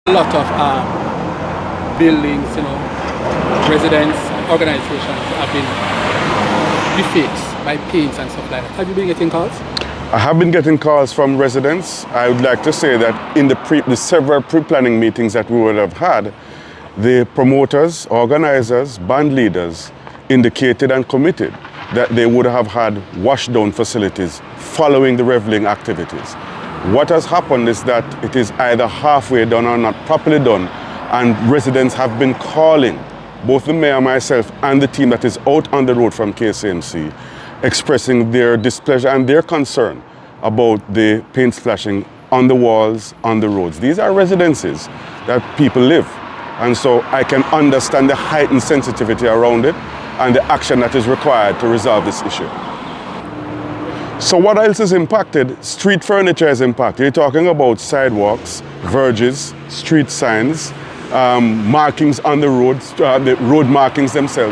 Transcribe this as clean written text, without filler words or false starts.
A lot of buildings, residents, organizations have been defaced by paints and stuff like that. Have you been getting calls? I have been getting calls from residents. I would like to say that in the several pre-planning meetings that we would have had, the promoters, organizers, band leaders indicated and committed that they would have had washdown facilities following the reveling activities. What has happened is that it is either halfway done or not properly done, and residents have been calling both the mayor, myself, and the team that is out on the road from KSAMC, expressing their displeasure and their concern about the paint splashing on the walls, on the roads. These are residences that people live, and so I can understand the heightened sensitivity around it and the action that is required to resolve this issue. So what else is impacted? Street furniture is impacted. You're talking about sidewalks, verges, street signs, markings on the roads, the road markings themselves.